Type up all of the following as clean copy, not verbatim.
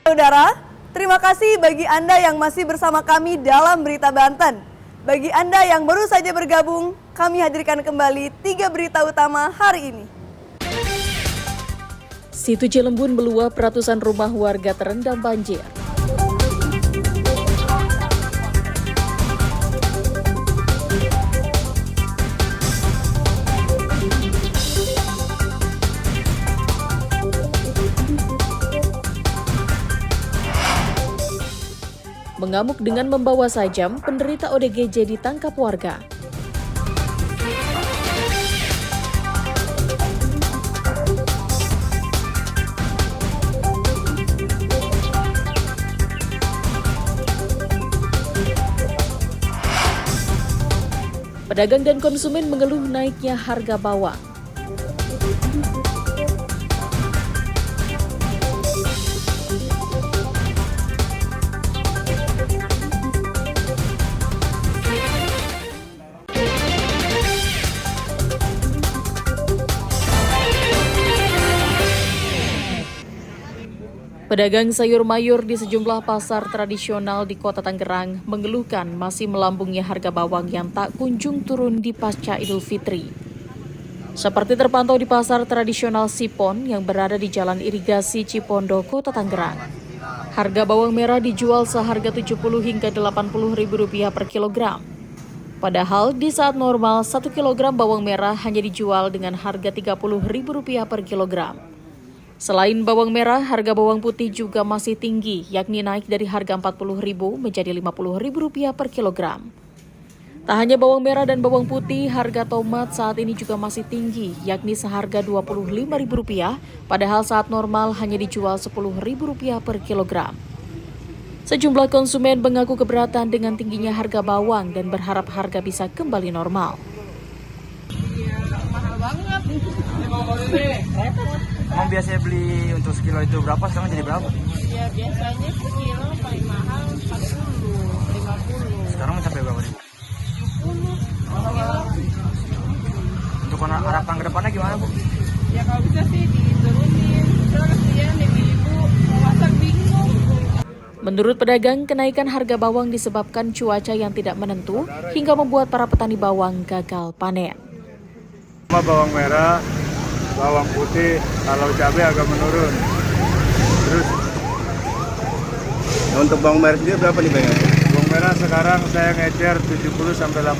Saudara, terima kasih bagi Anda yang masih bersama kami dalam Berita Banten. Bagi Anda yang baru saja bergabung, kami hadirkan kembali 3 berita utama hari ini. Situ Cilembun meluap, ratusan rumah warga terendam banjir. Mengamuk dengan membawa sajam, penderita ODGJ ditangkap warga. Pedagang dan konsumen mengeluh naiknya harga bawang. Pedagang sayur mayur di sejumlah pasar tradisional di Kota Tangerang mengeluhkan masih melambungnya harga bawang yang tak kunjung turun di pasca Idul Fitri. Seperti terpantau di pasar tradisional Sipon yang berada di Jalan Irigasi Cipondo, Kota Tangerang. Harga bawang merah dijual seharga Rp70 hingga Rp80.000 per kilogram. Padahal di saat normal 1 kilogram bawang merah hanya dijual dengan harga Rp30.000 per kilogram. Selain bawang merah, harga bawang putih juga masih tinggi, yakni naik dari harga Rp40.000 menjadi Rp50.000 per kilogram. Tak hanya bawang merah dan bawang putih, harga tomat saat ini juga masih tinggi, yakni seharga Rp25.000, padahal saat normal hanya dijual Rp10.000 per kilogram. Sejumlah konsumen mengaku keberatan dengan tingginya harga bawang dan berharap harga bisa kembali normal. Mahal banget. Emang biasanya beli untuk sekilo itu berapa, sekarang jadi berapa? Ya biasanya sekilo paling mahal 40, 50. Sekarang mencapai berapa ribu? 70. Untuk harapan ke depannya gimana, Bu? Ya kalau bisa sih diturunin. Terus kasihan ibu-ibu mau masak bingung. Menurut pedagang, kenaikan harga bawang disebabkan cuaca yang tidak menentu hingga membuat para petani bawang gagal panen. Bawang merah, bawang putih, kalau cabai agak menurun. Terus untuk bawang merah sendiri berapa nih Bang? bawang merah sekarang saya ngecer 70 sampai 80.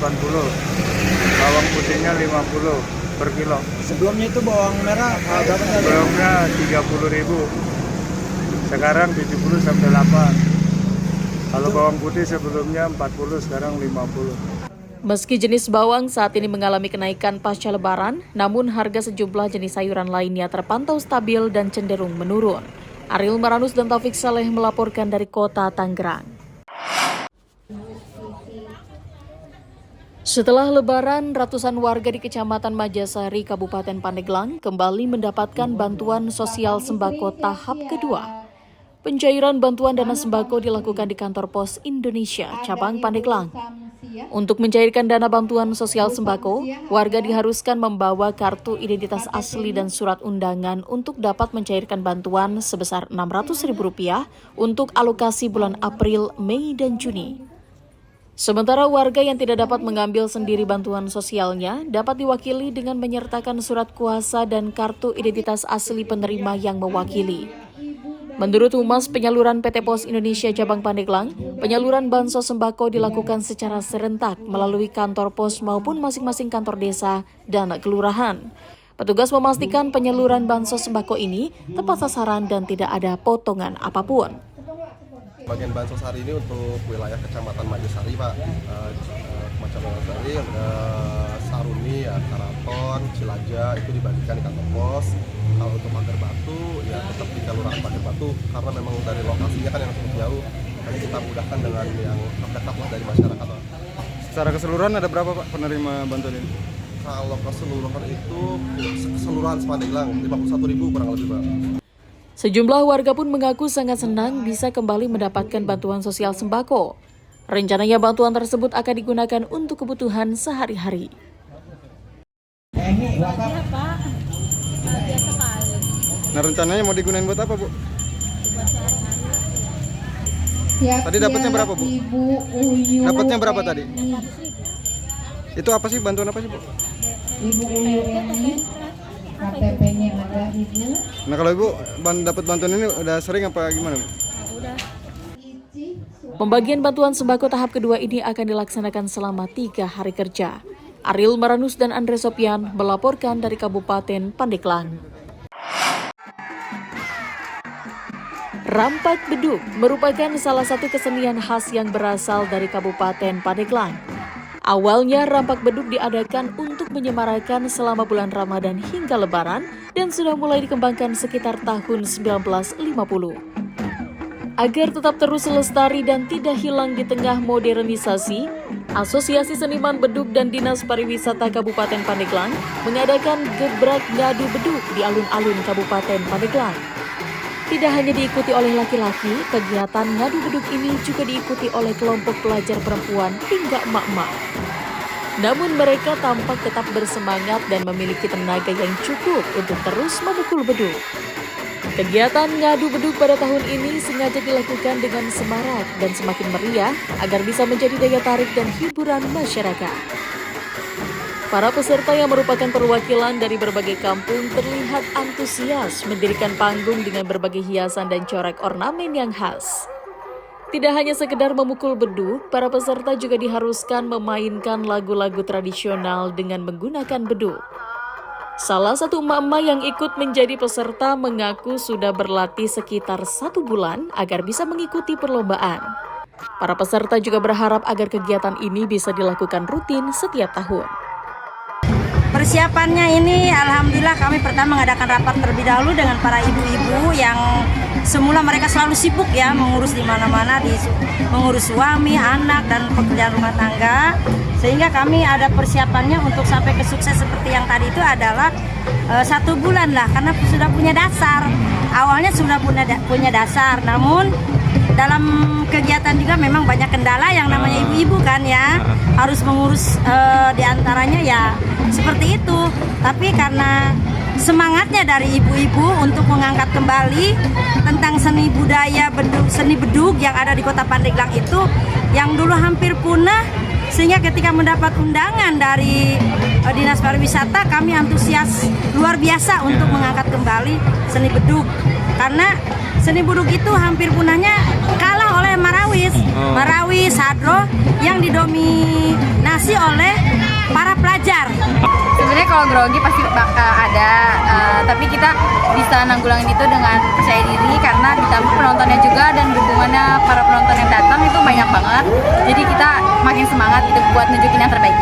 Bawang putihnya 50 per kilo. Sebelumnya itu bawang merah berapa? Sebelumnya 30.000. Sekarang 70 sampai 8. Kalau bawang putih sebelumnya 40, sekarang 50. Meski jenis bawang saat ini mengalami kenaikan pasca Lebaran, namun harga sejumlah jenis sayuran lainnya terpantau stabil dan cenderung menurun. Ariel Maranus dan Taufik Saleh melaporkan dari Kota Tangerang. Setelah Lebaran, ratusan warga di Kecamatan Majasari, Kabupaten Pandeglang kembali mendapatkan bantuan sosial sembako tahap kedua. Pencairan bantuan dana sembako dilakukan di Kantor Pos Indonesia, Cabang Pandeglang. Untuk mencairkan dana bantuan sosial sembako, warga diharuskan membawa kartu identitas asli dan surat undangan untuk dapat mencairkan bantuan sebesar Rp600.000 untuk alokasi bulan April, Mei, dan Juni. Sementara warga yang tidak dapat mengambil sendiri bantuan sosialnya dapat diwakili dengan menyertakan surat kuasa dan kartu identitas asli penerima yang mewakili. Menurut Humas Penyaluran PT Pos Indonesia Cabang Pandeglang, penyaluran bansos sembako dilakukan secara serentak melalui kantor pos maupun masing-masing kantor desa dan kelurahan. Petugas memastikan penyaluran bansos sembako ini tepat sasaran dan tidak ada potongan apapun. Bagian bansos hari ini untuk wilayah Kecamatan Majasari, Pak. Kecamatan Majasari, Saruni, Karaton, Cilaja itu dibagikan di kantor pos. Kalau untuk Pagar Batu, ya tetap di Kelurahan Pagar Batu karena memang dari lokasinya kan yang cukup jauh. Jadi kita mudahkan dengan yang terdekat lah dari masyarakat. Secara keseluruhan ada berapa Pak penerima bantuan ini? Kalau keseluruhan itu keseluruhan Pandeglang 51.000 kurang lebih, Pak. Sejumlah warga pun mengaku sangat senang bisa kembali mendapatkan bantuan sosial sembako. Rencananya bantuan tersebut akan digunakan untuk kebutuhan sehari-hari. Iya Pak, bahagia sekali. Nah rencananya mau digunain buat apa Bu? Buat sehari-hari. Tadi dapatnya berapa, Bu? Dapatnya berapa tadi? Itu apa sih, bantuan apa sih, Bu? Ibu Uyu ini KTP-nya ada Ibu. Nah, kalau Ibu dapat bantuan ini udah sering apa gimana, Bu? Pembagian bantuan sembako tahap kedua ini akan dilaksanakan selama 3 hari kerja. Ariel Maranus dan Andre Sopian melaporkan dari Kabupaten Pandeglang. Rampak beduk merupakan salah satu kesenian khas yang berasal dari Kabupaten Pandeglang. Awalnya rampak beduk diadakan untuk menyemarakan selama bulan Ramadan hingga Lebaran dan sudah mulai dikembangkan sekitar tahun 1950. Agar tetap terus lestari dan tidak hilang di tengah modernisasi, Asosiasi Seniman Beduk dan Dinas Pariwisata Kabupaten Pandeglang mengadakan gebrak ngadu beduk di alun-alun Kabupaten Pandeglang. Tidak hanya diikuti oleh laki-laki, kegiatan ngadu beduk ini juga diikuti oleh kelompok pelajar perempuan hingga emak-emak. Namun mereka tampak tetap bersemangat dan memiliki tenaga yang cukup untuk terus memukul beduk. Kegiatan ngadu beduk pada tahun ini sengaja dilakukan dengan semarak dan semakin meriah agar bisa menjadi daya tarik dan hiburan masyarakat. Para peserta yang merupakan perwakilan dari berbagai kampung terlihat antusias mendirikan panggung dengan berbagai hiasan dan corak ornamen yang khas. Tidak hanya sekedar memukul beduk, para peserta juga diharuskan memainkan lagu-lagu tradisional dengan menggunakan beduk. Salah satu emak-emak yang ikut menjadi peserta mengaku sudah berlatih sekitar 1 bulan agar bisa mengikuti perlombaan. Para peserta juga berharap agar kegiatan ini bisa dilakukan rutin setiap tahun. Persiapannya ini alhamdulillah kami pertama mengadakan rapat terlebih dahulu dengan para ibu-ibu yang semula mereka selalu sibuk ya mengurus di mana-mana, mengurus suami, anak dan pekerjaan rumah tangga. Sehingga kami ada persiapannya untuk sampai ke sukses seperti yang tadi itu adalah 1 bulan lah karena sudah punya dasar. Awalnya sudah punya dasar, namun dalam kegiatan juga memang banyak kendala yang namanya ibu-ibu kan ya, harus mengurus diantaranya ya seperti itu. Tapi karena semangatnya dari ibu-ibu untuk mengangkat kembali tentang seni budaya seni beduk yang ada di Kota Pandeglang itu yang dulu hampir punah, sehingga ketika mendapat undangan dari Dinas Pariwisata kami antusias luar biasa untuk mengangkat kembali seni beduk karena seni beduk itu hampir punahnya kalah oleh Marawis, Hadroh yang didominasi oleh para pelajar. Sebenarnya kalau grogi pasti ada, tapi kita bisa nanggulangin itu dengan percaya diri karena ditambah penontonnya juga dan dukungannya para penonton yang datang itu banyak banget. Jadi kita makin semangat gitu buat nunjukin yang terbaik.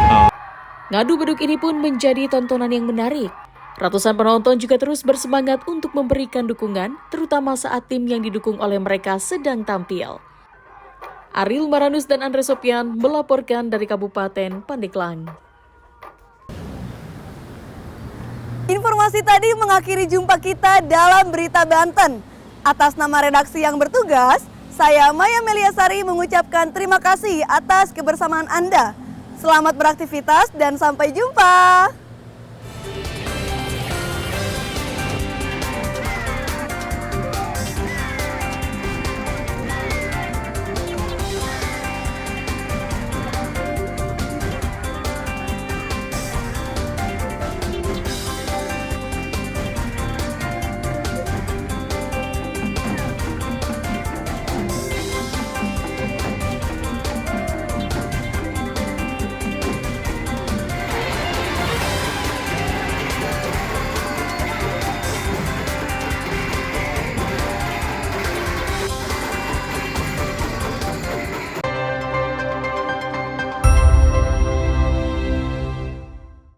Ngadu beduk ini pun menjadi tontonan yang menarik. Ratusan penonton juga terus bersemangat untuk memberikan dukungan, terutama saat tim yang didukung oleh mereka sedang tampil. Ariel Maranus dan Andre Sopian melaporkan dari Kabupaten Pandeglang. Informasi tadi mengakhiri jumpa kita dalam Berita Banten. Atas nama redaksi yang bertugas, saya Maya Meliasari mengucapkan terima kasih atas kebersamaan Anda. Selamat beraktivitas dan sampai jumpa.